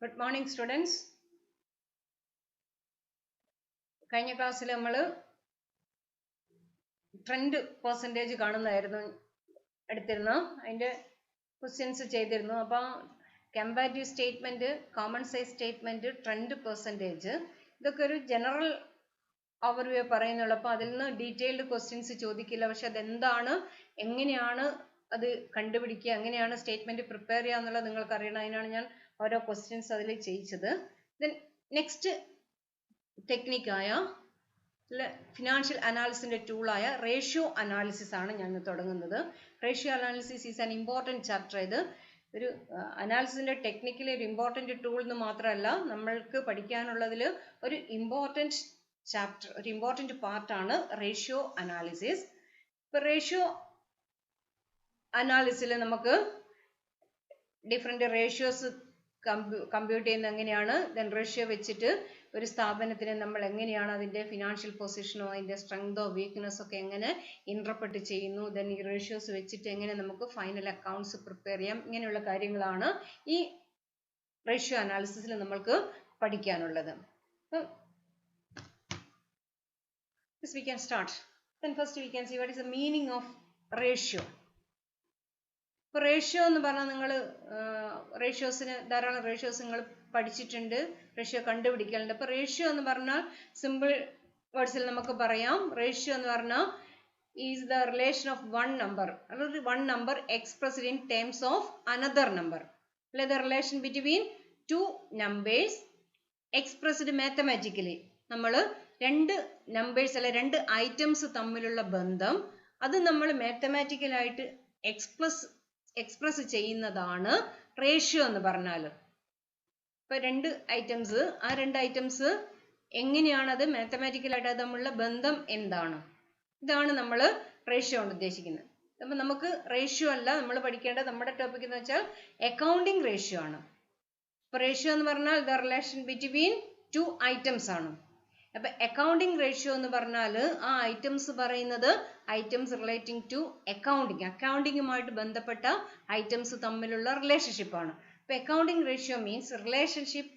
Good morning, students. കഴിഞ്ഞ ക്ലാസ്സിൽ നമ്മൾ ട്രെൻഡ് പെർസെൻറ്റേജ് കാണുന്നതായിരുന്നു എടുത്തിരുന്നു. അതിൻ്റെ ക്വസ്റ്റ്യൻസ് ചെയ്തിരുന്നു. അപ്പോൾ comparative statement, common size statement, trend percentage ഇതൊക്കെ ഒരു ജനറൽ ഓവർവ്യൂ പറയുന്നുള്ളൂ. അപ്പോൾ അതിൽ നിന്ന് ഡീറ്റെയിൽഡ് ക്വസ്റ്റ്യൻസ് ചോദിക്കില്ല. പക്ഷെ അതെന്താണ്, എങ്ങനെയാണ് അത് കണ്ടുപിടിക്കുക, എങ്ങനെയാണ് സ്റ്റേറ്റ്മെൻറ്റ് പ്രിപ്പയർ ചെയ്യുക എന്നുള്ളത് നിങ്ങൾക്ക് അറിയണം. അതിനാണ് ഞാൻ ഓരോ ക്വസ്റ്റ്യൻസ് അതിൽ ചെയ്യിച്ചത്. ദെൻ നെക്സ്റ്റ് ടെക്നിക്കായ ഫിനാൻഷ്യൽ അനാലിസിന്റെ ടൂളായ റേഷ്യോ അനാലിസിസ് ആണ് ഞാൻ തുടങ്ങുന്നത്. Ratio analysis is an important chapter. ഇത് ഒരു അനാലിസിന്റെ ടെക്നിക്കലി ഒരു ഇമ്പോർട്ടൻറ്റ് ടൂൾ എന്ന് മാത്രമല്ല, നമ്മൾക്ക് പഠിക്കാനുള്ളതിൽ ഒരു ഇമ്പോർട്ടൻറ്റ് ചാപ്റ്റർ, ഒരു ഇമ്പോർട്ടൻറ്റ് പാർട്ടാണ് റേഷ്യോ അനാലിസിസ്. ഇപ്പൊ റേഷ്യോ അനാലിസിൽ നമുക്ക് ഡിഫറെന്റ് റേഷ്യോസ് കമ്പ്യൂട്ട് ചെയ്യുന്നത് എങ്ങനെയാണ്, ദെൻ റേഷ്യോ വെച്ചിട്ട് ഒരു സ്ഥാപനത്തിന് നമ്മൾ എങ്ങനെയാണ് അതിന്റെ ഫിനാൻഷ്യൽ പൊസിഷനോ അതിന്റെ സ്ട്രെങ്തോ വീക്ക്നെസ് ഒക്കെ എങ്ങനെ ഇന്റർപ്രറ്റ് ചെയ്യുന്നു, ദെൻ ഈ റേഷ്യോസ് വെച്ചിട്ട് എങ്ങനെ നമുക്ക് ഫൈനൽ അക്കൗണ്ട്സ് പ്രിപ്പയർ ചെയ്യാം, ഇങ്ങനെയുള്ള കാര്യങ്ങളാണ് ഈ റേഷ്യോ അനാലിസിസിൽ നമ്മൾക്ക് പഠിക്കാനുള്ളത്. we can start. Then first we can see what is the meaning of ratio. ഇപ്പോൾ റേഷ്യോ എന്ന് പറഞ്ഞാൽ നിങ്ങൾ റേഷ്യോസിന് ധാരാളം റേഷ്യോസ് നിങ്ങൾ പഠിച്ചിട്ടുണ്ട്, റേഷ്യോ കണ്ടുപിടിക്കലുണ്ട്. അപ്പോൾ റേഷ്യോ എന്ന് പറഞ്ഞാൽ സിമ്പിൾ വേർഡ്സിൽ നമുക്ക് പറയാം, റേഷ്യോ എന്ന് പറഞ്ഞാൽ is the relation of one number, അല്ലെങ്കിൽ one number expressed in terms of another number, അല്ലെ the relation between two numbers expressed mathematically. നമ്മൾ രണ്ട് നമ്പേഴ്സ് അല്ലെ രണ്ട് ഐറ്റംസ് തമ്മിലുള്ള ബന്ധം അത് നമ്മൾ മാത്തമാറ്റിക്കലായിട്ട് എക്സ്പ്രസ് ചെയ്യുന്നതാണ് റേഷ്യോ എന്ന് പറഞ്ഞാൽ. ഇപ്പൊ രണ്ട് ഐറ്റംസ്, ആ രണ്ട് ഐറ്റംസ് എങ്ങനെയാണ് അത് മാത്തമാറ്റിക്കലായിട്ട് അത് തമ്മിലുള്ള ബന്ധം എന്താണ്, ഇതാണ് നമ്മൾ റേഷ്യോ കൊണ്ട് ഉദ്ദേശിക്കുന്നത്. അപ്പൊ നമുക്ക് റേഷ്യോ അല്ല നമ്മൾ പഠിക്കേണ്ടത്, നമ്മുടെ ടോപ്പിക് എന്ന് വെച്ചാൽ അക്കൗണ്ടിങ് റേഷ്യോ ആണ്. ഇപ്പൊ റേഷ്യോ എന്ന് പറഞ്ഞാൽ the relation between to items ആണ്. അപ്പൊ അക്കൗണ്ടിങ് റേഷ്യോ എന്ന് പറഞ്ഞാൽ ആ ഐറ്റംസ് പറയുന്നത് ഐറ്റംസ് റിലേറ്റിംഗ് ടു അക്കൗണ്ടിങ്ങുമായിട്ട് ബന്ധപ്പെട്ട ഐറ്റംസ് തമ്മിലുള്ള റിലേഷൻഷിപ്പ് ആണ്. അപ്പൊ accounting ratio means relationship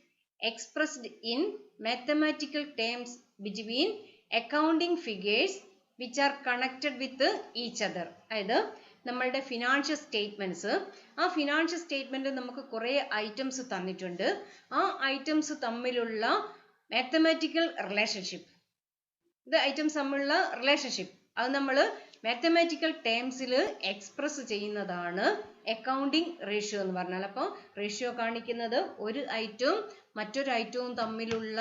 expressed in mathematical terms between accounting figures which are connected with each other. അതായത് നമ്മളുടെ ഫിനാൻഷ്യൽ സ്റ്റേറ്റ്മെന്റ്സ്, ആ ഫിനാൻഷ്യൽ സ്റ്റേറ്റ്മെന്റ് നമുക്ക് കുറെ ഐറ്റംസ് തന്നിട്ടുണ്ട്. ആ ഐറ്റംസ് തമ്മിലുള്ള മാത്തമാറ്റിക്കൽ റിലേഷൻഷിപ്പ്, ഇത് ഐറ്റംസ് തമ്മിലുള്ള റിലേഷൻഷിപ്പ് അത് നമ്മൾ മാത്തമാറ്റിക്കൽ ടേംസിൽ എക്സ്പ്രസ് ചെയ്യുന്നതാണ് അക്കൗണ്ടിങ് റേഷ്യോ എന്ന് പറഞ്ഞാൽ. അപ്പോൾ റേഷ്യോ കാണിക്കുന്നത് ഒരു ഐറ്റവും മറ്റൊരു ഐറ്റവും തമ്മിലുള്ള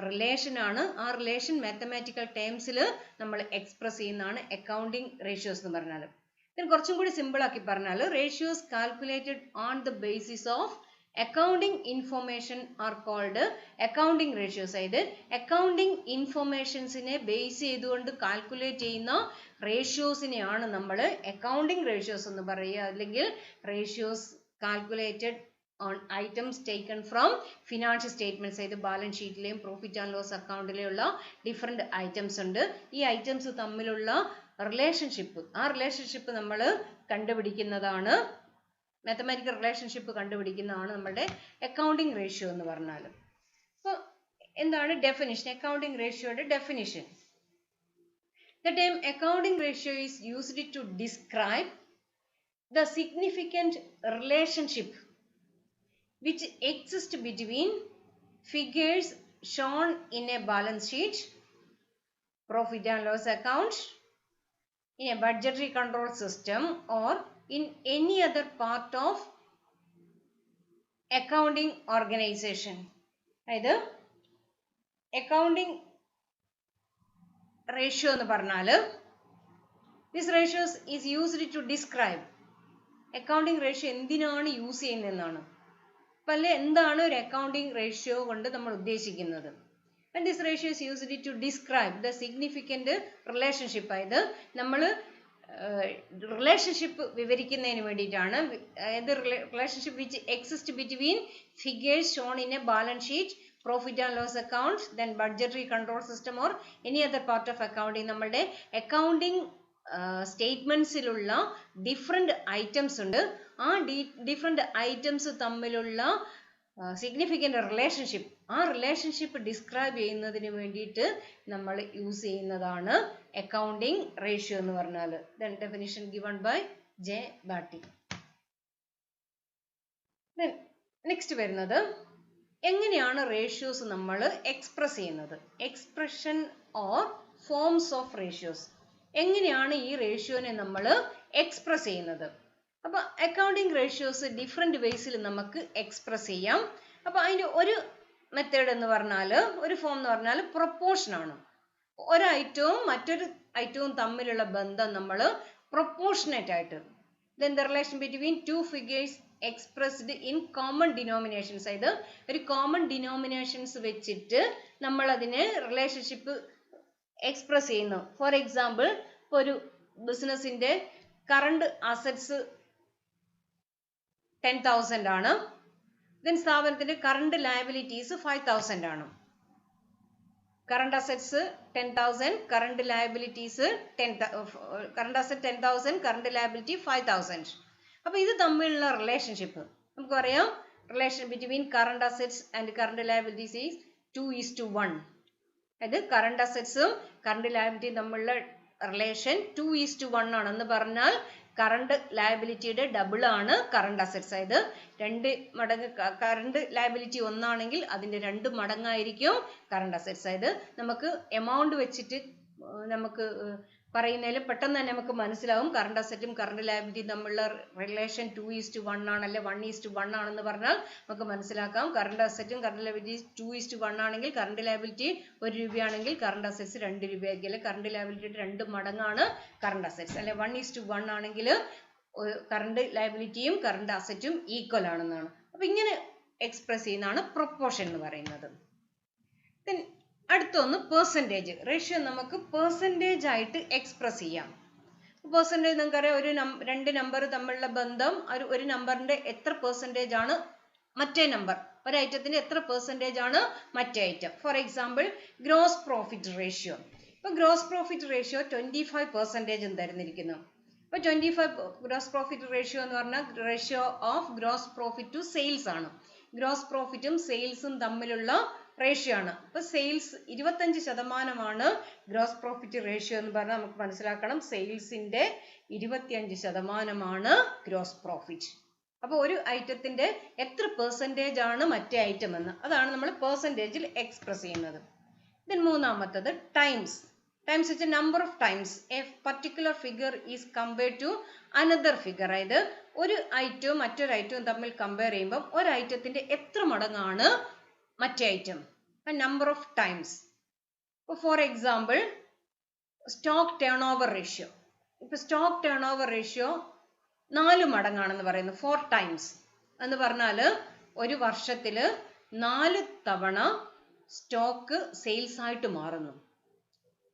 റിലേഷൻ ആണ്. ആ റിലേഷൻ മാത്തമാറ്റിക്കൽ ടേംസിൽ നമ്മൾ എക്സ്പ്രസ് ചെയ്യുന്നതാണ് അക്കൗണ്ടിങ് റേഷ്യോസ് എന്ന് പറഞ്ഞാൽ. ഇതിന് കുറച്ചും കൂടി സിമ്പിൾ ആക്കി പറഞ്ഞാൽ ratios calculated on the basis of accounting information are called accounting ratios. അതായത് അക്കൗണ്ടിങ് ഇൻഫോർമേഷൻസിനെ ബേസ് ചെയ്തുകൊണ്ട് കാൽക്കുലേറ്റ് ചെയ്യുന്ന റേഷ്യോസിനെയാണ് നമ്മൾ അക്കൗണ്ടിങ് റേഷ്യോസ് എന്ന് പറയുക, അല്ലെങ്കിൽ ratios calculated on items taken from financial statements. അതായത് ബാലൻസ് ഷീറ്റിലെയും പ്രോഫിറ്റ് ആൻഡ് ലോസ് അക്കൗണ്ടിലെയുള്ള ഡിഫറെന്റ് ഐറ്റംസ് ഉണ്ട്. ഈ ഐറ്റംസ് തമ്മിലുള്ള റിലേഷൻഷിപ്പ്, ആ റിലേഷൻഷിപ്പ് നമ്മൾ കണ്ടുപിടിക്കുന്നതാണ്, മാത്തമാറ്റിക്കൽ റിലേഷൻഷിപ്പ് കണ്ടുപിടിക്കുന്നതാണ് നമ്മുടെ അക്കൗണ്ടിങ് റേഷ്യോ എന്ന് പറഞ്ഞാൽ. അപ്പോൾ എന്താണ് ഡെഫിനിഷൻ, അക്കൗണ്ടിങ് റേഷ്യോയുടെ definition? The term accounting ratio is used to describe the significant relationship which exists between figures shown in a balance sheet, profit and loss account, in a budgetary control system, or in any other part of accounting organization. അതായത് accounting ratio എന്ന് പറഞ്ഞാൽ this ratios is used to describe, accounting ratio എന്തിനാണ് use ചെയ്യുന്നതെന്നാണ്. അപ്പം അല്ലെ എന്താണ് ഒരു accounting ratio കൊണ്ട് നമ്മൾ ഉദ്ദേശിക്കുന്നത്? And this ratio is used to describe the significant relationship. അതായത് നമ്മൾ റിലേഷൻഷിപ്പ് വിവരിക്കുന്നതിന് വേണ്ടിയിട്ടാണ്. അതായത് relationship which exist between figures shown in a balance sheet, profit and loss account, then budgetary control system or any other part of accounting. നമ്മളുടെ accounting സ്റ്റേറ്റ്മെന്റ്സിലുള്ള different items ഉണ്ട്. ആ different items തമ്മിലുള്ള സിഗ്നിഫിക്കൻ്റ് റിലേഷൻഷിപ്പ്, ആ relationship describe ചെയ്യുന്നതിന് വേണ്ടിയിട്ട് നമ്മൾ use ചെയ്യുന്നതാണ് അക്കൗണ്ടിങ് റേഷ്യോ എന്ന് പറഞ്ഞാൽ. Then definition given by J Batty. Then next വരുന്നത് എങ്ങനെയാണ് റേഷ്യോസ് നമ്മൾ എക്സ്പ്രസ് ചെയ്യുന്നത്. Expression or forms of ratios, എങ്ങനെയാണ് ഈ റേഷ്യോനെ നമ്മൾ എക്സ്പ്രസ് ചെയ്യുന്നത്. അപ്പോൾ അക്കൗണ്ടിങ് റേഷ്യോസ് ഡിഫറെൻറ്റ് വേസിൽ നമുക്ക് എക്സ്പ്രസ് ചെയ്യാം. അപ്പോൾ അതിൻ്റെ ഒരു മെത്തേഡ് എന്ന് പറഞ്ഞാൽ, ഒരു ഫോം എന്ന് പറഞ്ഞാൽ പ്രൊപ്പോർഷൻ ആണ്. ഒരു ഐറ്റവും മറ്റൊരു ഐറ്റവും തമ്മിലുള്ള ബന്ധം നമ്മൾ പ്രൊപ്പോർഷനേറ്റ് ആയിട്ട്, then the relation between two figures expressed in common denominations, അതായത് ഒരു കോമൺ ഡിനോമിനേഷൻസ് വെച്ചിട്ട് നമ്മൾ അതിനെ റിലേഷൻഷിപ്പ് എക്സ്പ്രസ് ചെയ്യുന്നു. ഫോർ എക്സാമ്പിൾ, ഇപ്പോൾ ഒരു ബിസിനസിന്റെ കറണ്ട് അസറ്റ്സ് 10,000 ആണ്, ദെൻ സ്ഥാപനത്തിന്റെ കറണ്ട് ലയബിലിറ്റീസ് 5,000 ആണ്. Current assets 10,000, current liabilities current asset 10,000, current liability 5,000. അപ്പോൾ ഇത് തമ്മിലുള്ള റിലേഷൻഷിപ്പ് നമുക്ക് പറയാം, relation between current assets and current liabilities is 2:1. അതായത് കറണ്ട് അസറ്റ്സും കറണ്ട് ലയബിലിറ്റിയും തമ്മിലുള്ള റിലേഷൻ 2:1 ആണെന്ന് പറഞ്ഞാൽ കറണ്ട് ലയബിലിറ്റിയുടെ ഡബിൾ ആണ് കറണ്ട് അസറ്റ്സ്. അതായത് 2 മടങ്ങ് കറണ്ട് ലയബിലിറ്റി 1 ആണെങ്കിൽ അതിന്റെ 2 മടങ്ങായിരിക്കും കറണ്ട് അസറ്റ്സ്. അതായത് നമുക്ക് എമൗണ്ട് വെച്ചിട്ട് നമുക്ക് പറയുന്നതിൽ പെട്ടെന്ന് തന്നെ നമുക്ക് മനസ്സിലാവും കറണ്ട് അസറ്റും കറണ്ട് ലയബിലിറ്റിയും തമ്മിലുള്ള റിലേഷൻ 2:1 ആണല്ലേ 1:1 ആണെന്ന് പറഞ്ഞാൽ നമുക്ക് മനസ്സിലാക്കാം. കറണ്ട് അസറ്റും കറണ്ട് ലയബിലിറ്റി 2:1 ആണെങ്കിൽ കറണ്ട് ലയബിലിറ്റി 1 രൂപയാണെങ്കിൽ കറണ്ട് അസറ്റ്സ് 2 രൂപയായിരിക്കും. അല്ലെ കറണ്ട് ലയബിലിറ്റിയുടെ 2 മടങ്ങാണ് കറണ്ട് അസറ്റ്സ്. അല്ലെ 1:1 ആണെങ്കിൽ കറണ്ട് ലയബിലിറ്റിയും കറണ്ട് അസറ്റും ഈക്വൽ ആണെന്നാണ്. അപ്പൊ ഇങ്ങനെ എക്സ്പ്രസ് ചെയ്യുന്നതാണ് പ്രൊപ്പോർഷൻ എന്ന് പറയുന്നത്. അടുത്തൊന്ന് പെർസെൻറ്റേജ്. റേഷ്യോ നമുക്ക് പെർസെൻറ്റേജ് ആയിട്ട് എക്സ്പ്രസ് ചെയ്യാം. പെർസെൻറ്റേജ് നിങ്ങൾക്കറിയാം, ഒരു 2 നമ്പർ തമ്മിലുള്ള ബന്ധം, ഒരു നമ്പറിന്റെ എത്ര പെർസെൻറ്റേജ് ആണ് മറ്റേ നമ്പർ, ഒരു ഐറ്റത്തിന്റെ എത്ര പെർസെൻറ്റേജ് ആണ് മറ്റേ item. For example, gross profit ratio. ഇപ്പൊ ഗ്രോസ് പ്രോഫിറ്റ് റേഷ്യോ 25% തരുന്നിരിക്കുന്നു. അപ്പൊ 25 ഗ്രോസ് പ്രോഫിറ്റ് റേഷ്യോ എന്ന് പറഞ്ഞാൽ ratio of gross profit to sales ആണ്. ഗ്രോസ് പ്രോഫിറ്റും സെയിൽസും തമ്മിലുള്ള റേഷ്യോ ആണ്. അപ്പൊ സെയിൽസ് 25% ഗ്രോസ് പ്രോഫിറ്റ് റേഷ്യോ എന്ന് പറഞ്ഞാൽ നമുക്ക് മനസ്സിലാക്കണം സെയിൽസിന്റെ 25% ഗ്രോസ് പ്രോഫിറ്റ്. അപ്പൊ ഒരു ഐറ്റത്തിന്റെ എത്ര പെർസെൻറ്റേജ് ആണ് മറ്റേ ഐറ്റം എന്ന്, അതാണ് നമ്മൾ പെർസെൻറ്റേജിൽ എക്സ്പ്രസ് ചെയ്യുന്നത്. ദെൻ മൂന്നാമത്തത് ടൈംസ്. ടൈംസ് വെച്ചാൽ number of times a particular figure is compared to another figure. അതായത് ഒരു ഐറ്റവും മറ്റൊരു ഐറ്റവും തമ്മിൽ കമ്പയർ ചെയ്യുമ്പോൾ ഒരു ഐറ്റത്തിന്റെ എത്ര മടങ്ങാണ് മറ്റേ item, number of times. For example, stock turn over ratio. ഇപ്പൊ സ്റ്റോക്ക് ടേൺ ഓവർ റേഷ്യോ 4 മടങ്ങാണെന്ന് പറയുന്നു. 4 ടൈംസ് എന്ന് പറഞ്ഞാല് ഒരു വർഷത്തില് 4 തവണ സ്റ്റോക്ക് സെയിൽസ് ആയിട്ട് മാറുന്നു.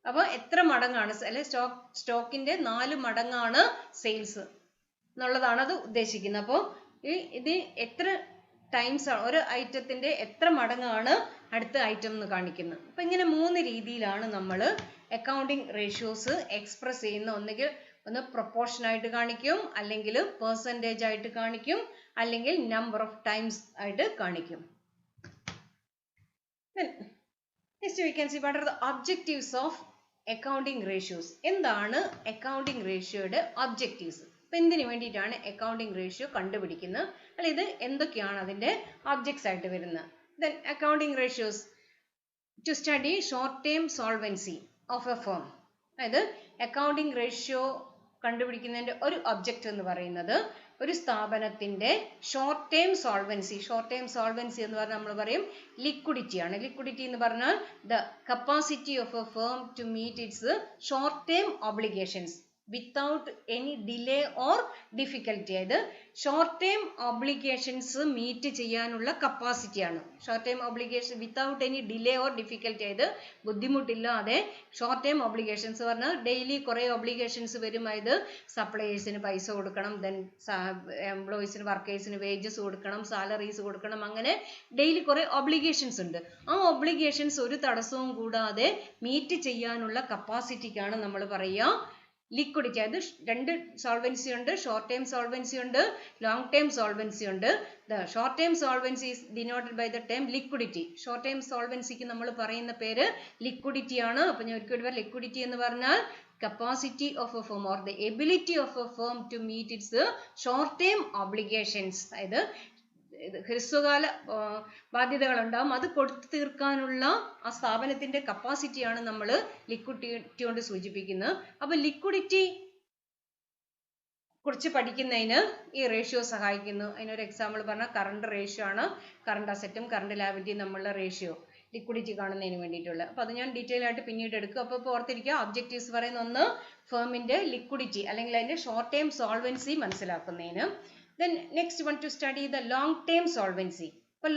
അപ്പൊ എത്ര മടങ്ങാണ്, അല്ലെ സ്റ്റോക്കിന്റെ 4 മടങ്ങാണ് സെയിൽസ് എന്നുള്ളതാണ് അത് ഉദ്ദേശിക്കുന്നത്. അപ്പോൾ ഇത് എത്ര ടൈംസ് ആണ്, ഒരു ഐറ്റത്തിന്റെ എത്ര മടങ്ങാണ് അടുത്ത ഐറ്റം എന്ന് കാണിക്കുന്നത്. അപ്പൊ ഇങ്ങനെ 3 രീതിയിലാണ് നമ്മൾ അക്കൗണ്ടിങ് റേഷ്യോസ് എക്സ്പ്രസ് ചെയ്യുന്ന. ഒന്നുകിൽ ഒന്ന് പ്രൊപ്പോർഷൻ ആയിട്ട് കാണിക്കും, അല്ലെങ്കിൽ പെർസെൻറ്റേജ് ആയിട്ട് കാണിക്കും, അല്ലെങ്കിൽ നമ്പർ ഓഫ് ടൈംസ് ആയിട്ട് കാണിക്കും. Next we can see what are the objectives of accounting ratios. എന്താണ് അക്കൗണ്ടിങ് റേഷ്യോയുടെ ഒബ്ജക്റ്റീവ്സ്? അപ്പൊ എന്തിനു വേണ്ടിയിട്ടാണ് അക്കൗണ്ടിങ് റേഷ്യോ കണ്ടുപിടിക്കുന്നത്, അല്ല ഇത് എന്തൊക്കെയാണ് അതിന്റെ ഒബ്ജക്ട്സ് ആയിട്ട് വരുന്നത്. Then accounting ratios to study short term solvency of a firm. അതായത് അക്കൗണ്ടിങ് റേഷ്യോ കണ്ടുപിടിക്കുന്നതിന്റെ ഒരു ഒബ്ജക്റ്റ് എന്ന് പറയുന്നത് ഒരു സ്ഥാപനത്തിന്റെ short term solvency. Short term solvency എന്ന് പറഞ്ഞാൽ നമ്മൾ പറയും ലിക്വിഡിറ്റി ആണ്. ലിക്വിഡിറ്റി എന്ന് പറഞ്ഞാൽ the capacity of a firm to meet its short term obligations without any delay or difficulty. അതായത് ഷോർട്ട് ടേം ഒബ്ലിഗേഷൻസ് മീറ്റ് ചെയ്യാനുള്ള കപ്പാസിറ്റിയാണ്. Short term obligation without any delay or difficulty, അതായത് ബുദ്ധിമുട്ടില്ലാതെ ഷോർട്ട് ടേം ഒബ്ലിഗേഷൻസ് പറഞ്ഞാൽ daily കുറേ obligations വരും. അതായത് സപ്ലയേഴ്സിന് പൈസ കൊടുക്കണം, ദെൻ എംപ്ലോയീസിന് വർക്കേഴ്സിന് വേജസ് കൊടുക്കണം, സാലറീസ് കൊടുക്കണം, അങ്ങനെ ഡെയിലി കുറേ ഒബ്ലിഗേഷൻസ് ഉണ്ട്. ആ ഒബ്ലിഗേഷൻസ് ഒരു തടസ്സവും കൂടാതെ മീറ്റ് ചെയ്യാനുള്ള കപ്പാസിറ്റിക്കാണ് നമ്മൾ പറയുക ലിക്വിഡിറ്റി, അത് രണ്ട് സോൾവൻസി ഉണ്ട്, ഷോർട്ട് ടൈം സോൾവൻസി ഉണ്ട്, ലോങ് ടൈം സോൾവൻസി ഉണ്ട്. The short time solvency is denoted by the time liquidity. Short time സോൾവൻസിക്ക് നമ്മൾ പറയുന്ന പേര് ലിക്വിഡിറ്റി ആണ്. അപ്പൊ ഞാൻ ഒരിക്കൽ ലിക്വിഡിറ്റി എന്ന് പറഞ്ഞാൽ capacity of a firm or the ability of a firm to meet its short term obligations. അതായത് ഹ്രസ്വകാല ബാധ്യതകൾ ഉണ്ടാവും, അത് കൊടുത്തു തീർക്കാനുള്ള ആ സ്ഥാപനത്തിന്റെ കപ്പാസിറ്റിയാണ് നമ്മൾ ലിക്വിഡിറ്റി കൊണ്ട് സൂചിപ്പിക്കുന്നത്. അപ്പൊ ലിക്വിഡിറ്റി കുറിച്ച് പഠിക്കുന്നതിന് ഈ റേഷ്യോ സഹായിക്കുന്നു. അതിനൊരു എക്സാമ്പിൾ പറഞ്ഞാൽ കറണ്ട് റേഷ്യോ ആണ്. കറണ്ട് അസറ്റും കറണ്ട് ലാബിലിറ്റിയും തമ്മിലുള്ള റേഷ്യോ ലിക്വിഡിറ്റി കാണുന്നതിന് വേണ്ടിയിട്ടുള്ള. അപ്പോൾ അത് ഞാൻ ഡീറ്റെയിൽ ആയിട്ട് പിന്നീട് എടുക്കും. അപ്പോൾ ഓർത്തിരിക്കുക, ഒബ്ജക്റ്റീവ്സ് പറയുന്ന ഒന്ന് ഫേമിന്റെ ലിക്വിഡിറ്റി അല്ലെങ്കിൽ അതിന്റെ ഷോർട്ട് ടൈം സോൾവൻസി മനസ്സിലാക്കുന്നതിന്. Then next one to study the long term solvency. അപ്പോൾ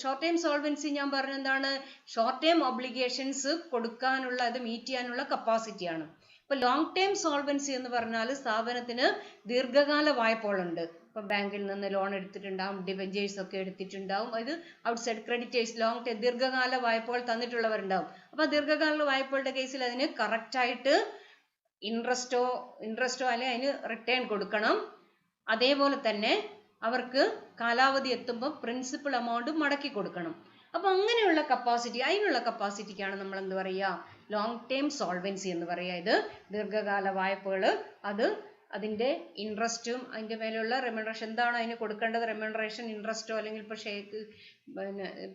ഷോർട്ട് ടൈം സോൾവൻസി ഞാൻ പറഞ്ഞ എന്താണ്, ഷോർട്ട് ടൈം ഒബ്ലിഗേഷൻസ് കൊടുക്കാനുള്ള, അത് മീറ്റ് ചെയ്യാനുള്ള കപ്പാസിറ്റിയാണ്. അപ്പോൾ ലോങ് ടൈം സോൾവൻസി എന്ന് പറഞ്ഞാൽ സ്ഥാപനത്തിന് ദീർഘകാല വായ്പകളുണ്ട്. ഇപ്പൊ ബാങ്കിൽ നിന്ന് ലോൺ എടുത്തിട്ടുണ്ടാവും, ഡിബഞ്ചേഴ്സ് ഒക്കെ എടുത്തിട്ടുണ്ടാവും, അത് ഔട്ട്സൈഡ് ക്രെഡിറ്റേഴ്സ് ദീർഘകാല വായ്പകൾ തന്നിട്ടുള്ളവരുണ്ടാവും. അപ്പൊ ദീർഘകാല വായ്പകളുടെ കേസിൽ അതിന് കറക്റ്റായിട്ട് ഇൻട്രസ്റ്റോ അല്ലെങ്കിൽ അതിന് റിട്ടേൺ കൊടുക്കണം. അതേപോലെ തന്നെ അവർക്ക് കാലാവധി എത്തുമ്പോൾ പ്രിൻസിപ്പൽ എമൗണ്ട് മടക്കി കൊടുക്കണം. അപ്പൊ അങ്ങനെയുള്ള കപ്പാസിറ്റി, അതിനുള്ള കപ്പാസിറ്റിക്കാണ് നമ്മൾ എന്ത് പറയുക, ലോങ് ടൈം സോൾവൻസി എന്ന് പറയുക. ഇത് ദീർഘകാല വായ്പകൾ, അത് അതിന്റെ ഇൻട്രസ്റ്റും അതിന്റെ മേലുള്ള റെമ്യൂണറേഷൻ, എന്താണ് അതിന് കൊടുക്കേണ്ടത്, റെമ്യൂണറേഷൻ, ഇൻട്രസ്റ്റോ അല്ലെങ്കിൽ ഇപ്പോൾ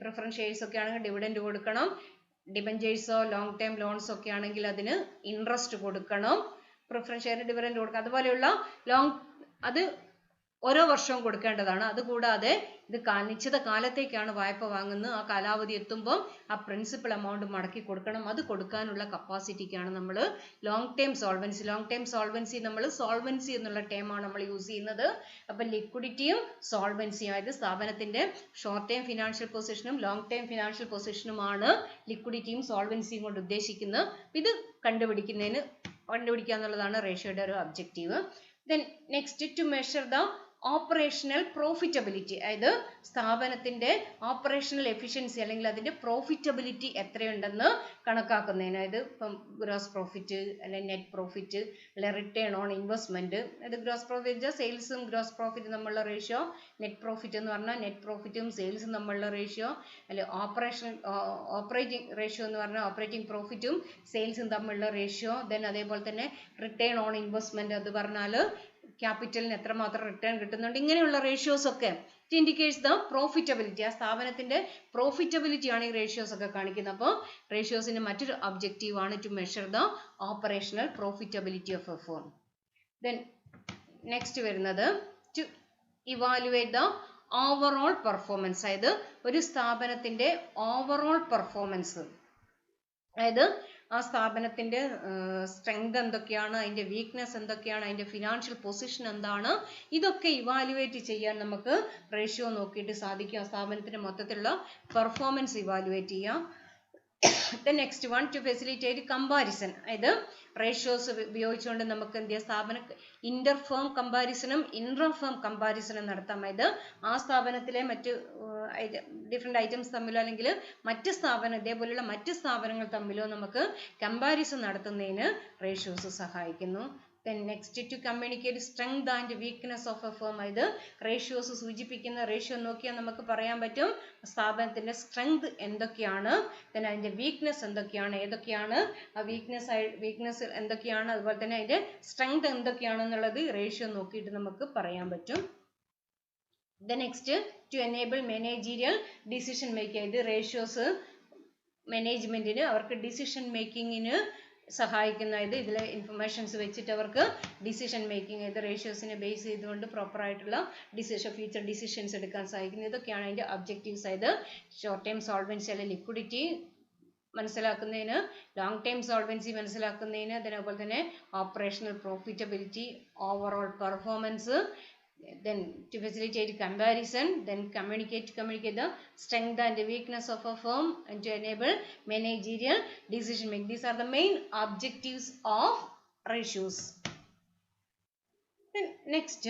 പ്രിഫറൻസ് ഷെയർസ് ഒക്കെ ആണെങ്കിൽ ഡിവിഡൻഡ് കൊടുക്കണം, ഡിബഞ്ചേഴ്സോ ലോങ് ടൈം ലോൺസോ ഒക്കെ ആണെങ്കിൽ അതിന് ഇൻട്രസ്റ്റ് കൊടുക്കണം, പ്രിഫറൻസ് ഷെയർ ഡിവിഡൻഡ് കൊടുക്കണം. അതുപോലെയുള്ള അത് ഓരോ വർഷവും കൊടുക്കേണ്ടതാണ്. അതുകൂടാതെ ഇത് നിശ്ചിത കാലത്തേക്കാണ് വായ്പ വാങ്ങുന്നത്. ആ കാലാവധി എത്തുമ്പോൾ ആ പ്രിൻസിപ്പൽ എമൗണ്ട് മടക്കി കൊടുക്കണം. അത് കൊടുക്കാനുള്ള കപ്പാസിറ്റിക്കാണ് നമ്മൾ long time solvency. Long time solvency നമ്മൾ സോൾവൻസി എന്നുള്ള ടേമാണ് നമ്മൾ യൂസ് ചെയ്യുന്നത്. അപ്പൊ ലിക്വിഡിറ്റിയും സോൾവൻസിയും, അതായത് സ്ഥാപനത്തിന്റെ ഷോർട്ട് ടൈം ഫിനാൻഷ്യൽ പൊസിഷനും ലോങ് ടൈം ഫിനാൻഷ്യൽ പൊസിഷനുമാണ് ലിക്വിഡിറ്റിയും സോൾവൻസിയും കൊണ്ട് ഉദ്ദേശിക്കുന്നത്. ഇത് കണ്ടുപിടിക്കുക എന്നുള്ളതാണ് റേഷ്യോയുടെ ഒരു objective. Then next, to measure the operational profitability, അതായത് സ്ഥാപനത്തിന്റെ ഓപ്പറേഷണൽ എഫിഷ്യൻസി അല്ലെങ്കിൽ അതിന്റെ പ്രോഫിറ്റബിലിറ്റി എത്രയുണ്ടെന്ന് കണക്കാക്കുന്നതിന്. അതായത് ഇപ്പം ഗ്രോസ് പ്രോഫിറ്റ് അല്ലെങ്കിൽ നെറ്റ് പ്രോഫിറ്റ് അല്ലെങ്കിൽ റിട്ടേൺ ഓൺ ഇൻവെസ്റ്റ്മെന്റ്. അതായത് ഗ്രോസ് പ്രോഫിറ്റ് സെയിൽസും ഗ്രോസ് പ്രോഫിറ്റും തമ്മിലുള്ള റേഷ്യോ, നെറ്റ് പ്രോഫിറ്റ് എന്ന് പറഞ്ഞാൽ നെറ്റ് പ്രോഫിറ്റും സെയിൽസും തമ്മിലുള്ള റേഷ്യോ, അല്ലെങ്കിൽ ഓപ്പറേറ്റിംഗ് റേഷ്യോ എന്ന് പറഞ്ഞാൽ ഓപ്പറേറ്റിംഗ് പ്രോഫിറ്റും സെയിൽസും തമ്മിലുള്ള റേഷ്യോ. ദെൻ അതേപോലെ തന്നെ റിട്ടേൺ ഓൺ ഇൻവെസ്റ്റ്മെന്റ്, അത് പറഞ്ഞാൽ ക്യാപിറ്റലിന് എത്രമാത്രം റിട്ടേൺ കിട്ടുന്നുണ്ട്. ഇങ്ങനെയുള്ള റേഷ്യോസ് ഒക്കെ ഇറ്റ് ഇൻഡിക്കേറ്റ്സ് ദ പ്രോഫിറ്റബിലിറ്റി. ആ സ്ഥാപനത്തിന്റെ പ്രോഫിറ്റബിലിറ്റി ആണ് ഈ റേഷ്യോസ് ഒക്കെ കാണിക്കുന്നത്. അപ്പോൾ റേഷ്യോസിന്റെ മറ്റൊരു ഒബ്ജക്റ്റീവ് ആണ് to measure the operational profitability of a firm. Then next വരുന്നത് to evaluate the overall performance, അതായത് ഒരു സ്ഥാപനത്തിന്റെ ഓവറോൾ പെർഫോമൻസ്, അതായത് ആ സ്ഥാപനത്തിന്റെ സ്ട്രെങ്ത് എന്തൊക്കെയാണ്, അതിന്റെ വീക്ക്നെസ് എന്തൊക്കെയാണ്, അതിന്റെ ഫിനാൻഷ്യൽ പൊസിഷൻ എന്താണ്, ഇതൊക്കെ ഇവാലുവേറ്റ് ചെയ്യാൻ നമുക്ക് റേഷ്യോ നോക്കിയിട്ട് സാധിക്കും. ആ സ്ഥാപനത്തിന്റെ മൊത്തത്തിലുള്ള പെർഫോമൻസ് ഇവാലുവേറ്റ് ചെയ്യാം. The next one, to facilitate comparison, അതായത് റേഷ്യോസ് ഉപയോഗിച്ചുകൊണ്ട് നമുക്ക് എന്ത് ചെയ്യാം, സ്ഥാപന ഇന്റർ ഫേം കമ്പാരിസണും ഇൻട്രാ ഫേം കമ്പാരിസണും നടത്താം. അതായത് ആ സ്ഥാപനത്തിലെ മറ്റ് ഡിഫറെന്റ് ഐറ്റംസ് തമ്മിലോ അല്ലെങ്കിൽ മറ്റ് ഇതേപോലെയുള്ള മറ്റ് സ്ഥാപനങ്ങൾ തമ്മിലോ നമുക്ക് കമ്പാരിസൺ നടത്തുന്നതിന് റേഷ്യോസ് സഹായിക്കുന്നു. Then next, to communicate strength and weakness of a firm, അതായത് റേഷ്യോസ് സൂചിപ്പിക്കുന്ന റേഷ്യോ നോക്കിയാൽ നമുക്ക് പറയാൻ പറ്റും സ്ഥാപനത്തിന്റെ സ്ട്രെങ്ത് എന്തൊക്കെയാണ്, then അതിന്റെ വീക്ക്നെസ് എന്തൊക്കെയാണ്, ഏതൊക്കെയാണ് ആ വീക്ക്നെസ് എന്തൊക്കെയാണ്, അതുപോലെ തന്നെ അതിന്റെ സ്ട്രെങ്ത് എന്തൊക്കെയാണെന്നുള്ളത് റേഷ്യോ നോക്കിയിട്ട് നമുക്ക് പറയാൻ പറ്റും. The next, to enable managerial decision making, ഇത് റേഷ്യോസ് മാനേജ്മെന്റിന് അവർക്ക് ഡിസിഷൻ മേക്കിങ്ങിന് സഹായിക്കുന്ന, ഇതിലെ ഇൻഫർമേഷൻസ് വെച്ചിട്ട് അവർക്ക് ഡിസിഷൻ മേക്കിംഗ്, റേഷ്യോസിനെ ബേസ് ചെയ്തുകൊണ്ട് പ്രോപ്പർ ആയിട്ടുള്ള ഫ്യൂച്ചർ ഡിസിഷൻസ് എടുക്കാൻ സഹായിക്കുന്നത്. ഇതൊക്കെയാണ് അതിന്റെ ഒബ്ജക്റ്റീവ്സ്. അതായത് ഷോർട്ട് ടൈം സോൾവൻസി അല്ലെങ്കിൽ ലിക്വിഡിറ്റി മനസ്സിലാക്കുന്നതിന്, ലോങ് ടൈം സോൾവൻസി മനസ്സിലാക്കുന്നതിന്, അതേപോലെ തന്നെ operational profitability, overall performance, then to facilitate comparison, then communicate the strength and weakness of a firm, and to enable managerial decision making. These are the main objectives of ratios. Then next,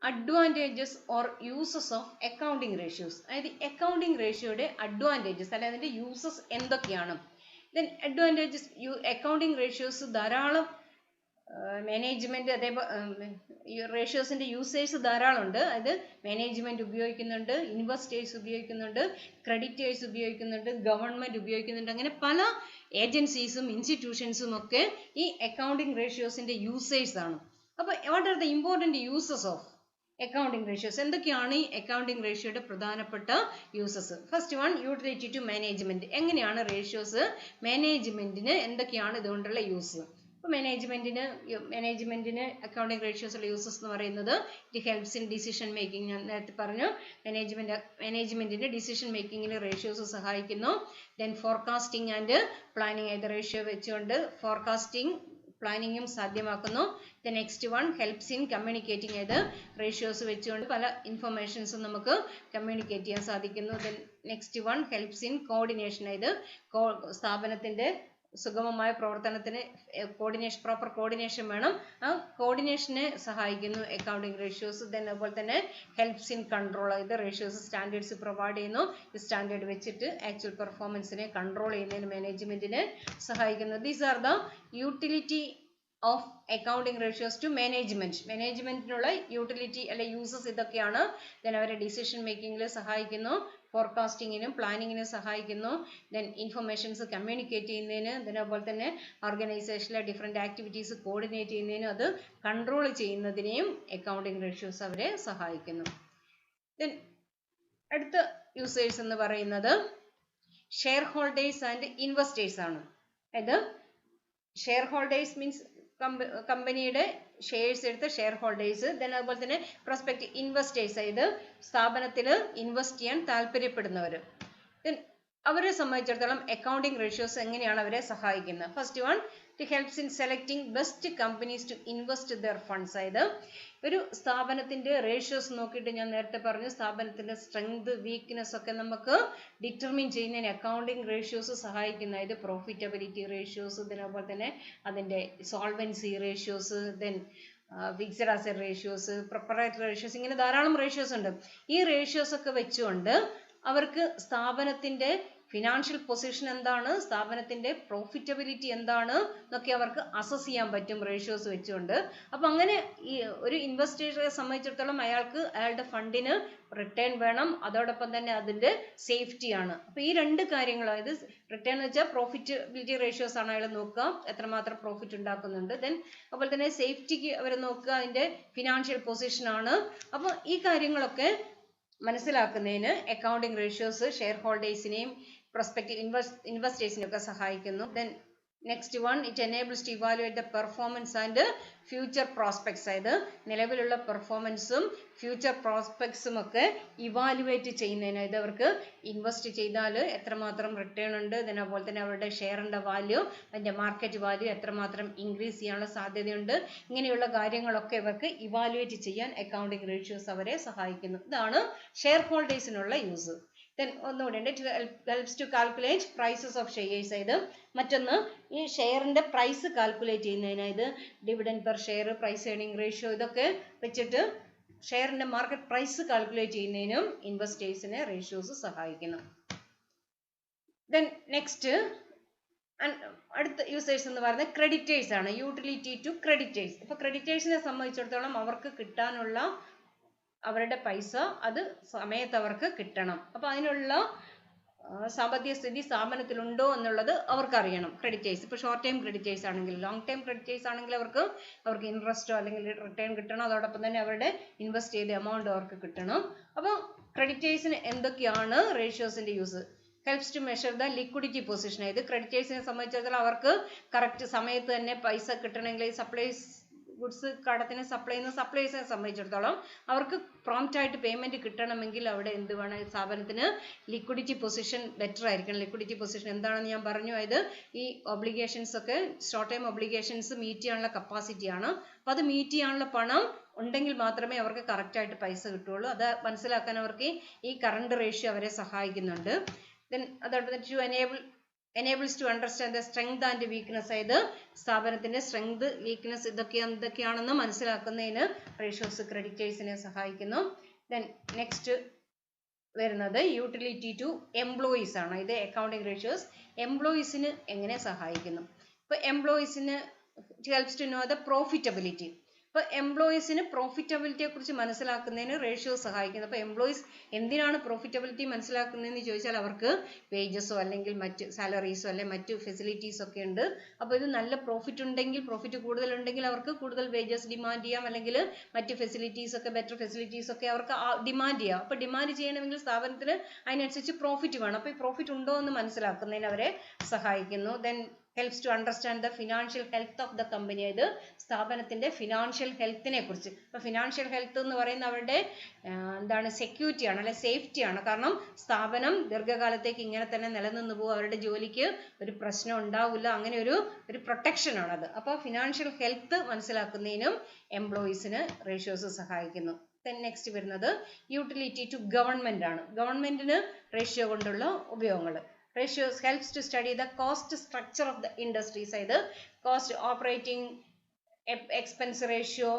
advantages or uses of accounting ratios. അതായത് accounting ratioയുടെ advantages അല്ലെങ്കിൽ അതിന്റെ uses എന്തൊക്കെയാണ്. Then advantages, accounting ratios ധാരാളം management അതേപോലെ റേഷ്യോസിന്റെ users ധാരാളം ഉണ്ട്. അത് management ഉപയോഗിക്കുന്നുണ്ട്, ഇൻവെസ്റ്റേഴ്സ് ഉപയോഗിക്കുന്നുണ്ട്, ക്രെഡിറ്റേഴ്സ് ഉപയോഗിക്കുന്നുണ്ട്, ഗവൺമെന്റ് ഉപയോഗിക്കുന്നുണ്ട്. അങ്ങനെ പല ഏജൻസീസും ഇൻസ്റ്റിറ്റ്യൂഷൻസും ഒക്കെ ഈ അക്കൗണ്ടിങ് റേഷ്യോസിന്റെ യൂസേഴ്സ് ആണ്. അപ്പൊ what are the important uses of accounting ratios? എന്തൊക്കെയാണ് ഈ അക്കൗണ്ടിങ് റേഷ്യോയുടെ പ്രധാനപ്പെട്ട uses? First one, utility to management. എങ്ങനെയാണ് റേഷ്യോസ് മാനേജ്മെന്റിന്, എന്തൊക്കെയാണ് ഇതുകൊണ്ടുള്ള യൂസ്? ഇപ്പോൾ മാനേജ്മെന്റിന് അക്കൗണ്ടിങ് റേഷ്യോസുള്ള യൂസസ് എന്ന് പറയുന്നത്, it helps in decision making. ഞാൻ നേരത്തെ പറഞ്ഞു, മാനേജ്മെന്റിന്റെ ഡിസിഷൻ മേക്കിങ്ങിന് റേഷ്യോസ് സഹായിക്കുന്നു. ദെൻ ഫോർകാസ്റ്റിംഗ് ആൻഡ് പ്ലാനിങ്, ഇത് റേഷ്യോ വെച്ചുകൊണ്ട് ഫോർകാസ്റ്റിംഗ് പ്ലാനിങ്ങും സാധ്യമാക്കുന്നു. The next one, helps in communicating, ഇത് റേഷ്യോസ് വെച്ചുകൊണ്ട് പല ഇൻഫർമേഷൻസും നമുക്ക് കമ്മ്യൂണിക്കേറ്റ് ചെയ്യാൻ സാധിക്കുന്നു. Then next one, helps in coordination, ഇത് സ്ഥാപനത്തിന്റെ സുഗമമായ പ്രവർത്തനത്തിന് പ്രോപ്പർ കോർഡിനേഷൻ വേണം. ആ കോർഡിനേഷനെ സഹായിക്കുന്നു അക്കൗണ്ടിങ് റേഷ്യോസ്. ദെൻ അതുപോലെ തന്നെ ഹെൽപ്സ് ഇൻ കൺട്രോൾ, ഇത് റേഷ്യോസ് സ്റ്റാൻഡേർഡ്സ് പ്രൊവൈഡ് ചെയ്യുന്നു. ഈ സ്റ്റാൻഡേർഡ് വെച്ചിട്ട് ആക്ച്വൽ പെർഫോമൻസിനെ കൺട്രോൾ ചെയ്യുന്നതിന് മാനേജ്മെന്റിനെ സഹായിക്കുന്നു. These are the utility of accounting ratios to management. മാനേജ്മെന്റിനുള്ള യൂട്ടിലിറ്റി അല്ലെ യൂസസ് ഇതൊക്കെയാണ്. ദെൻ അവരെ ഡിസിഷൻ മേക്കിങ്ങിൽ സഹായിക്കുന്നു, ഫോർകാസ്റ്റിങ്ങിനും പ്ലാനിങ്ങിനും സഹായിക്കുന്നു. ദെൻ ഇൻഫർമേഷൻസ് കമ്മ്യൂണിക്കേറ്റ് ചെയ്യുന്നതിന്, അതുപോലെ തന്നെ ഓർഗനൈസേഷനിലെ ഡിഫറെന്റ് ആക്ടിവിറ്റീസ് കോർഡിനേറ്റ് ചെയ്യുന്നതിനും അത് കൺട്രോൾ ചെയ്യുന്നതിനെയും അക്കൗണ്ടിങ് റേഷ്യോസ് അവരെ സഹായിക്കുന്നു. ദെൻ അടുത്ത യൂസേഴ്സ് എന്ന് പറയുന്നത് ഷെയർ ഹോൾഡേഴ്സ് ആൻഡ് ഇൻവെസ്റ്റേഴ്സ് ആണ്. അതായത് ഷെയർ ഹോൾഡേഴ്സ് മീൻസ് കമ്പനിയുടെ ഷെയർസ് എടുത്ത ഷെയർ ഹോൾഡേഴ്സ്. ദെൻ അതുപോലെ തന്നെ പ്രോസ്പെക്റ്റ് ഇൻവെസ്റ്റേഴ്സ്, അതായത് സ്ഥാപനത്തിൽ ഇൻവെസ്റ്റ് ചെയ്യാൻ താല്പര്യപ്പെടുന്നവർ. ദെൻ അവരെ സംബന്ധിച്ചിടത്തോളം അക്കൗണ്ടിങ് റേഷ്യോസ് എങ്ങനെയാണ് അവരെ സഹായിക്കുന്നത്? First one, it helps in selecting best companies to invest their funds. അതായത് ഒരു സ്ഥാപനത്തിന്റെ റേഷ്യോസ് നോക്കിയിട്ട്, ഞാൻ നേരത്തെ പറഞ്ഞു സ്ഥാപനത്തിന്റെ സ്ട്രെങ്ത് വീക്ക്നെസ് ഒക്കെ നമുക്ക് ഡിറ്റർമിൻ ചെയ്യുന്നതിന് അക്കൗണ്ടിങ് റേഷ്യോസ് സഹായിക്കുന്ന, അതായത് പ്രോഫിറ്റബിലിറ്റി റേഷ്യോസ്, അതുപോലെ തന്നെ അതിന്റെ solvency ratios, then fixed asset ratios, proprietary ratios, ഇങ്ങനെ ധാരാളം റേഷ്യോസ് ഉണ്ട്. ഈ റേഷ്യോസ് ഒക്കെ വെച്ചുകൊണ്ട് അവർക്ക് സ്ഥാപനത്തിന്റെ ഫിനാൻഷ്യൽ പൊസിഷൻ എന്താണ്, സ്ഥാപനത്തിന്റെ പ്രോഫിറ്റബിലിറ്റി എന്താണ് എന്നൊക്കെ അവർക്ക് അസസ് ചെയ്യാൻ പറ്റും റേഷ്യോസ് വെച്ചുകൊണ്ട്. അപ്പൊ അങ്ങനെ ഈ ഒരു ഇൻവെസ്റ്ററെ സംബന്ധിച്ചിടത്തോളം അയാളുടെ ഫണ്ടിന് റിട്ടേൺ വേണം, അതോടൊപ്പം തന്നെ അതിന്റെ സേഫ്റ്റിയാണ്. അപ്പൊ ഈ രണ്ട് കാര്യങ്ങൾ, അതായത് റിട്ടേൺ എന്ന് വെച്ചാൽ പ്രോഫിറ്റബിലിറ്റി റേഷ്യോസ് ആണ് അയാൾ നോക്കുക, എത്രമാത്രം പ്രോഫിറ്റ് ഉണ്ടാക്കുന്നുണ്ട്. ദെൻ അതുപോലെ തന്നെ സേഫ്റ്റിക്ക് അവർ നോക്കുക, അതിന്റെ ഫിനാൻഷ്യൽ പൊസിഷൻ ആണ്. അപ്പൊ ഈ കാര്യങ്ങളൊക്കെ മനസ്സിലാക്കുന്നതിന് അക്കൗണ്ടിങ് റേഷ്യോസ് ഷെയർ ഹോൾഡേഴ്സിനെയും prospective investors ഒക്കെ സഹായിക്കുന്നു. Then next one, it enables to evaluate the performance and future prospects. അതായത് നിലവിലുള്ള പെർഫോമൻസും ഫ്യൂച്ചർ പ്രോസ്പെക്ട്സും ഒക്കെ ഇവാലുവേറ്റ് ചെയ്യുന്നതിന്, അതായത് അവർക്ക് ഇൻവെസ്റ്റ് ചെയ്താൽ എത്രമാത്രം റിട്ടേൺ ഉണ്ട്, അതുപോലെ തന്നെ അവരുടെ ഷെയറിന്റെ വാല്യൂ, അതിന്റെ മാർക്കറ്റ് വാല്യൂ എത്രമാത്രം ഇൻക്രീസ് ചെയ്യാനുള്ള സാധ്യതയുണ്ട്, ഇങ്ങനെയുള്ള കാര്യങ്ങളൊക്കെ ഇവർക്ക് ഇവാലുവേറ്റ് ചെയ്യാൻ അക്കൗണ്ടിങ് റേഷ്യോസ് അവരെ സഹായിക്കുന്നു. ഇതാണ് ഷെയർ ഹോൾഡേഴ്സിനുള്ള യൂസ്. Then ഒന്നുകൂടെ ഉണ്ട്, it helps to calculate prices of shares. അതായത് മറ്റൊന്ന്, ഈ ഷെയറിന്റെ പ്രൈസ് കാൽക്കുലേറ്റ് ചെയ്യുന്നതിന്, അതായത് dividend per share, price earning ratio, ഇതൊക്കെ വെച്ചിട്ട് ഷെയറിന്റെ മാർക്കറ്റ് പ്രൈസ് കാൽക്കുലേറ്റ് ചെയ്യുന്നതിനും ഇൻവെസ്റ്റേഴ്സിനെ റേഷ്യോസ് സഹായിക്കുന്നു. Then next, അടുത്ത യൂസേഴ്സ് എന്ന് പറയുന്നത് ക്രെഡിറ്റേഴ്സ് ആണ്. Utility to creditors. ഇപ്പൊ ക്രെഡിറ്റേഴ്സിനെ സംബന്ധിച്ചിടത്തോളം അവർക്ക് കിട്ടാനുള്ള അവരുടെ പൈസ അത് സമയത്ത് അവർക്ക് കിട്ടണം. അപ്പൊ അതിനുള്ള സാമ്പത്തിക സ്ഥിതി സ്ഥാപനത്തിലുണ്ടോ എന്നുള്ളത് അവർക്ക് അറിയണം. ക്രെഡിറ്റേഴ്സ് ഇപ്പൊ ഷോർട്ട് ടൈം ക്രെഡിറ്റേഴ്സ് ആണെങ്കിൽ, ലോങ് ടൈം ക്രെഡിറ്റേഴ്സ് ആണെങ്കിൽ അവർക്ക് ഇൻട്രസ്റ്റോ അല്ലെങ്കിൽ റിട്ടേൺ കിട്ടണം, അതോടൊപ്പം തന്നെ അവരുടെ ഇൻവെസ്റ്റ് ചെയ്ത എമൗണ്ട് അവർക്ക് കിട്ടണം. അപ്പൊ ക്രെഡിറ്റേഴ്സിന് എന്തൊക്കെയാണ് റേഷ്യോസിന്റെ use? Helps to measure the liquidity position. അതായത് ക്രെഡിറ്റേഴ്സിനെ സംബന്ധിച്ചിടത്തോളം അവർക്ക് കറക്റ്റ് സമയത്ത് തന്നെ പൈസ കിട്ടണമെങ്കിൽ, സപ്ലൈസ് ഗുഡ്സ് കടത്തിന് സപ്ലൈ ചെയ്യുന്ന സപ്ലൈസിനെ സംബന്ധിച്ചിടത്തോളം അവർക്ക് പ്രോംപ്റ്റ് ആയിട്ട് പേയ്മെന്റ് കിട്ടണമെങ്കിൽ അവിടെ എന്ത് വേണം? സ്ഥാപനത്തിന് ലിക്വിഡിറ്റി പൊസിഷൻ ബെറ്റർ ആയിരിക്കണം. ലിക്വിഡിറ്റി പൊസിഷൻ എന്താണെന്ന് ഞാൻ പറഞ്ഞു, അതായത് ഈ ഒബ്ലിഗേഷൻസ് ഒക്കെ ഷോർട്ട് ടൈം ഒബ്ലിഗേഷൻസ് മീറ്റ് ചെയ്യാനുള്ള കപ്പാസിറ്റിയാണ്. അപ്പൊ അത് മീറ്റ് ചെയ്യാനുള്ള പണം ഉണ്ടെങ്കിൽ മാത്രമേ അവർക്ക് കറക്റ്റ് ആയിട്ട് പൈസ കിട്ടുള്ളൂ. അത് മനസ്സിലാക്കാൻ അവർക്ക് ഈ കറണ്ട് റേഷ്യോ അവരെ സഹായിക്കുന്നുണ്ട്. ദെൻ അതോടൊപ്പം enables to understand the strength and weakness. അതായത് സ്ഥാപനത്തിന്റെ സ്ട്രെങ്ത്, വീക്ക്നെസ് എന്തൊക്കെയാണെന്ന് മനസ്സിലാക്കുന്നതിന് റേഷ്യോസ് ക്രെഡിറ്റേഴ്സിനെ സഹായിക്കുന്നു. ദെൻ നെക്സ്റ്റ് വരുന്നത് യൂട്ടിലിറ്റി ടു എംപ്ലോയീസ് ആണ്. ഇത് അക്കൗണ്ടിങ് റേഷ്യോസ് എംപ്ലോയീസിന് എങ്ങനെ സഹായിക്കുന്നു? ഇപ്പൊ എംപ്ലോയീസിന് It helps to know the profitability. അപ്പോൾ എംപ്ലോയീസിന് പ്രോഫിറ്റബിലിറ്റിയെ കുറിച്ച് മനസ്സിലാക്കുന്നതിന് റേഷ്യോ സഹായിക്കുന്നു. അപ്പോൾ എംപ്ലോയീസ് എന്തിനാണ് പ്രോഫിറ്റബിലിറ്റി മനസ്സിലാക്കുന്നതെന്ന് ചോദിച്ചാൽ അവർക്ക് വേജസോ അല്ലെങ്കിൽ മറ്റ് സാലറീസോ അല്ലെങ്കിൽ മറ്റ് ഫെസിലിറ്റീസ് ഒക്കെ ഉണ്ട്. അപ്പോൾ ഇത് നല്ല പ്രോഫിറ്റ് ഉണ്ടെങ്കിൽ, പ്രോഫിറ്റ് കൂടുതലുണ്ടെങ്കിൽ അവർക്ക് കൂടുതൽ വേജസ് ഡിമാൻഡ് ചെയ്യാം, അല്ലെങ്കിൽ മറ്റ് ഫെസിലിറ്റീസ് ഒക്കെ, ബെറ്റർ ഫെസിലിറ്റീസ് ഒക്കെ അവർക്ക് ഡിമാൻഡ് ചെയ്യാം. അപ്പോൾ ഡിമാൻഡ് ചെയ്യണമെങ്കിൽ സ്ഥാപനത്തിന് അതിനനുസരിച്ച് പ്രോഫിറ്റ് വേണം. അപ്പോൾ ഈ പ്രോഫിറ്റ് ഉണ്ടോ എന്ന് മനസ്സിലാക്കുന്നതിന് അവരെ സഹായിക്കുന്നു. Then helps to understand the financial health of the company. ഇത് സ്ഥാപനത്തിന്റെ ഫിനാൻഷ്യൽ ഹെൽത്തിനെ കുറിച്ച്. അപ്പോൾ ഫിനാൻഷ്യൽ ഹെൽത്ത് എന്ന് പറയുന്നത് അവരുടെ എന്താണ്, സെക്യൂരിറ്റി ആണ്, അല്ലെ സേഫ്റ്റി ആണ്. കാരണം സ്ഥാപനം ദീർഘകാലത്തേക്ക് ഇങ്ങനെ തന്നെ നിലനിന്ന് പോകും, അവരുടെ ജോലിക്ക് ഒരു പ്രശ്നം ഉണ്ടാവില്ല, അങ്ങനെ ഒരു പ്രൊട്ടക്ഷൻ ആണത്. അപ്പോൾ ഫിനാൻഷ്യൽ ഹെൽത്ത് മനസ്സിലാക്കുന്നതിനും എംപ്ലോയീസിന് റേഷ്യോസ് സഹായിക്കുന്നു. then next വരുന്നത് യൂട്ടിലിറ്റി ടു ഗവൺമെന്റ് ആണ്. ഗവൺമെന്റിന് റേഷ്യോ കൊണ്ടുള്ള ഉപയോഗങ്ങൾ. Ratios helps to study the cost structure of the industries. അതായത് cost, operating expense ratio,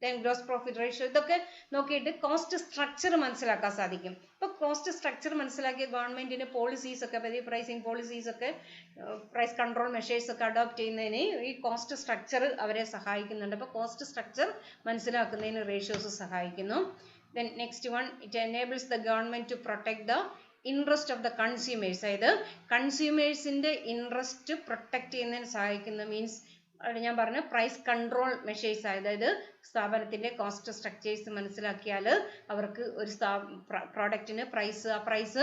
then gross profit ratio, ഇതൊക്കെ നോക്കിയിട്ട് കോസ്റ്റ് സ്ട്രക്ചർ മനസ്സിലാക്കാൻ സാധിക്കും. അപ്പോൾ കോസ്റ്റ് സ്ട്രക്ചർ മനസ്സിലാക്കിയ ഗവൺമെന്റിന് പോളിസീസ് ഒക്കെ, അതായത് പ്രൈസിങ് പോളിസീസ് ഒക്കെ, പ്രൈസ് കൺട്രോൾ മെഷേഴ്സ് ഒക്കെ അഡോപ്റ്റ് ചെയ്യുന്നതിന് ഈ കോസ്റ്റ് സ്ട്രക്ചർ അവരെ സഹായിക്കുന്നുണ്ട്. അപ്പോൾ കോസ്റ്റ് സ്ട്രക്ചർ മനസ്സിലാക്കുന്നതിന് റേഷ്യോസ് സഹായിക്കുന്നു. then next one, it enables the government to protect the interest of the consumers. അതായത് കൺസ്യൂമേഴ്സിന്റെ ഇൻട്രസ്റ്റ് പ്രൊട്ടക്ട് ചെയ്യുന്നതിന് സഹായിക്കുന്ന മീൻസ് ഞാൻ പറഞ്ഞ പ്രൈസ് കൺട്രോൾ മെഷേഴ്സ്. അതായത് സ്ഥാപനത്തിന്റെ കോസ്റ്റ് സ്ട്രക്ചേഴ്സ് മനസ്സിലാക്കിയാൽ അവർക്ക് ഒരു പ്രോഡക്റ്റിന് ആ പ്രൈസ്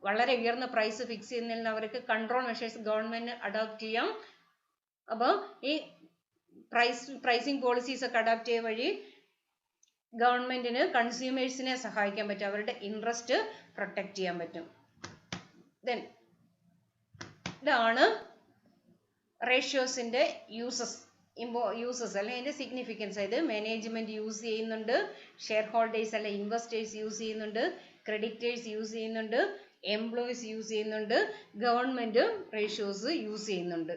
വളരെ ഉയർന്ന പ്രൈസ് ഫിക്സ് ചെയ്യുന്നതിൽ നിന്ന് അവർക്ക് കൺട്രോൾ മെഷേഴ്സ് ഗവൺമെന്റ് അഡോപ്റ്റ് ചെയ്യാം. അപ്പോൾ ഈ പ്രൈസിങ് പോളിസീസ് ഒക്കെ അഡോപ്റ്റ് ചെയ്യുക വഴി ഗവൺമെന്റിന് കൺസ്യൂമേഴ്സിനെ സഹായിക്കാൻ പറ്റും, അവരുടെ ഇൻട്രസ്റ്റ് പ്രൊട്ടക്ട് ചെയ്യാൻ പറ്റും. ദെൻ ഇതാണ് റേഷ്യോസിന്റെ യൂസസ് അല്ലെങ്കിൽ അതിന്റെ സിഗ്നിഫിക്കൻസ്. അതായത് മാനേജ്മെന്റ് യൂസ് ചെയ്യുന്നുണ്ട്, ഷെയർ ഹോൾഡേഴ്സ് അല്ലെ ഇൻവെസ്റ്റേഴ്സ് യൂസ് ചെയ്യുന്നുണ്ട്, ക്രെഡിറ്റേഴ്സ് യൂസ് ചെയ്യുന്നുണ്ട്, എംപ്ലോയീസ് യൂസ് ചെയ്യുന്നുണ്ട്, ഗവൺമെന്റ് റേഷ്യോസ് യൂസ് ചെയ്യുന്നുണ്ട്.